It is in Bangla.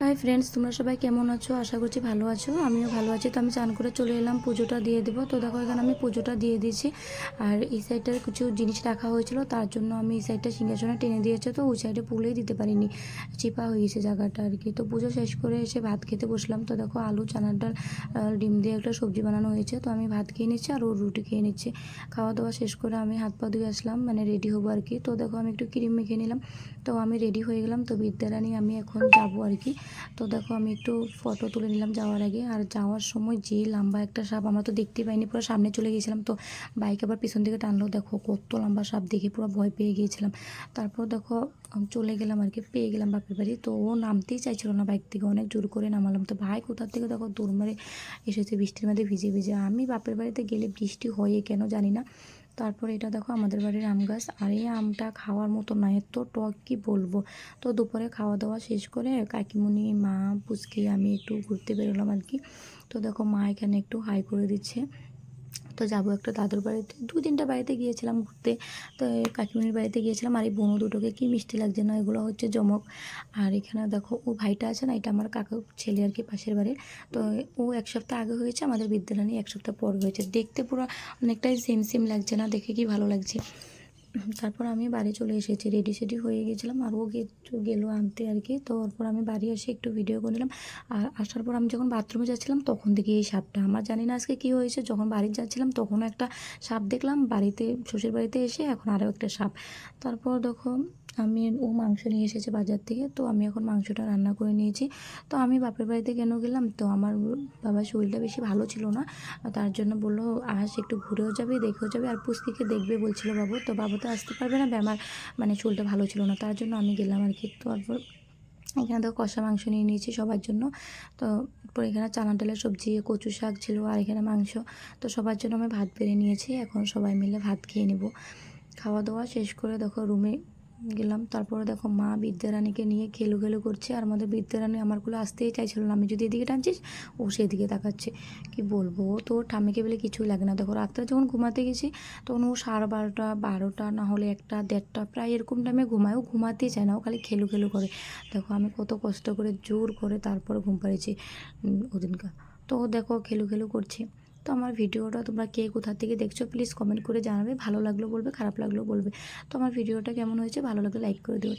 হাই ফ্রেন্ডস, তোমরা সবাই কেমন আছো? আশা করছি ভালো আছো। আমিও ভালো আছি। তো আমি চান করে চলে এলাম, পুজোটা দিয়ে দেবো। তো দেখো এখানে আমি পুজোটা দিয়ে দিয়েছি। আর এই সাইডটার কিছু জিনিস রাখা হয়েছিল, তার জন্য আমি এই সাইডটা সিংহাসনে টেনে দিয়েছে, তো ওই সাইডে পুলেই দিতে পারিনি, চিপা হয়ে গেছে জায়গাটা আর কি। তো পুজো শেষ করে এসে ভাত খেতে বসলাম। তো দেখো আলু চানার ডাল ডিম দিয়ে একটা সবজি বানানো হয়েছে। তো আমি ভাত খেয়ে নিচ্ছি আর ও রুটি খেয়ে নিচ্ছে। খাওয়া দাওয়া শেষ করে আমি হাত পা ধুয়ে আসলাম, মানে রেডি হবো আর কি। তো দেখো আমি একটু ক্রিম মেখে নিলাম। তো আমি রেডি হয়ে গেলাম। তো বিদ্যারানী আমি এখন যাবো আর কি। তো দেখো আমি একটু ফটো তুলে নিলাম যাওয়ার আগে। আর যাওয়ার সময় যে লম্বা একটা সাপ, আমরা তো দেখতেই পাইনি, পুরো সামনে চলে গিয়েছিলাম। তো বাইক আবার পিছন দিকে টানলো, দেখো কত লম্বা সাপ, দেখে পুরো ভয় পেয়ে গিয়েছিলাম। তারপর দেখো চলে গেলাম আর কি, পেয়ে গেলাম বাপের বাড়ি। তো ও নামতেই চাইছিল না বাইক থেকে, অনেক জোর করে নামালাম। তো ভাই কোথার থেকে দেখো দৌড় মারে এসেছে বৃষ্টির মধ্যে ভিজে ভিজে। আমি বাপের বাড়িতে গেলে বৃষ্টি হয় কেন জানি না। তারপর এটা দেখো আমাদের বাড়ির আম গাছ, আর এই আমটা খাওয়ার মতো না, এত টক কি বলবো। তো দুপুরে খাওয়া দাওয়া শেষ করে কাকিমুনি, মা, পুচকি, আমি একটু ঘুরতে বেরোলাম আর কি। তো দেখো মা এখানে একটু হাই করে দিচ্ছে। তো যাবো একটা দাদুর বাড়িতে, 2-3টা বাড়িতে গিয়েছিলাম ঘুরতে। তো এই কাকিমুনির বাড়িতে গিয়েছিলাম। আর এই বোনো দুটোকে কি মিষ্টি লাগছে না, এগুলো হচ্ছে জমক। আর এখানে দেখো ও ভাইটা আছে না, এটা আমার কাকার ছেলে আর কি, পাশের বাড়ির। তো ও 1 সপ্তাহ আগে হয়েছে, আমাদের বিদ্যারানী 1 সপ্তাহ পর হয়েছে। দেখতে পুরো অনেকটাই সেম সেম লাগছে না, দেখে কি ভালো লাগছে। তারপর আমি বাড়ি চলে এসেছি, রেডি সেডি হয়ে গেছিলাম। আর ও গেলো আনতে আর কি। তো ওরপর আমি বাড়ি এসে একটু ভিডিও করে নিলাম। আর আসার পর আমি যখন বাথরুমে যাচ্ছিলাম তখন দেখি এই সাপটা, আমার জানি না আজকে কী হয়েছে। যখন বাড়ি যাচ্ছিলাম তখনও একটা সাপ দেখলাম, বাড়িতে শ্বশুর বাড়িতে এসে এখন আরও একটা সাপ। তারপর দেখো ও মাংস নিয়ে এসেছে বাজার থেকে। তো আমি এখন মাংসটা রান্না করে নিয়েছি। তো আমি বাপের বাড়িতে কেন গেলাম, তো আমার বাবার শরীরটা বেশি ভালো ছিল না। তার জন্য বললো আস একটু ঘুরেও যাবে, দেখেও যাবে, আর পুস্তিকে দেখবে বলছিল বাবু। তো বাবু তো আসতে পারবে না, আমার মানে শরীরটা ভালো ছিল না, তার জন্য আমি গেলাম আর কি। তারপর এখানে তো কষা মাংস নিয়ে নিয়েছি সবার জন্য। তো এরপর এখানে চানা ডালের সবজি, কচু শাক ছিল, আর এখানে মাংস। তো সবার জন্য আমি ভাত বেড়ে নিয়েছি, এখন সবাই মিলে ভাত খেয়ে নেব। খাওয়া দাওয়া শেষ করে দেখো রুমে গেলাম। তারপরে দেখো মা বিদ্যারানীকে নিয়ে খেলু খেলু করছে। আর আমাদের বিদ্যারানী আমারগুলো আসতেই চাইছিল না, আমি যদি এদিকে টানছিস ও সেদিকে তাকাচ্ছে। কি বলবো, ও তো ওর ঠাম্মিকে বলে কিছুই লাগে না। দেখো রাত্রে যখন ঘুমাতে গেছি তখন ও 12:30, 12টা, না হলে 1টা, 1:30 প্রায় এরকম টাইমে ঘুমায়। ও ঘুমাতেই চায় না, ও খালি খেলু খেলু করে। দেখো আমি কত কষ্ট করে জোর করে তারপরে ঘুম পাড়িয়েছি ওদিনকার। তো ও দেখো খেলু খেলু করছে। তো আমার ভিডিওটা তোমরা কে কোথা থেকে দেখছো প্লিজ কমেন্ট করে জানাবে। ভালো লাগলো বলবে, খারাপ লাগলেও বলবে। তো আমার ভিডিওটা কেমন হয়েছে, ভালো লাগলে লাইক করে দিও।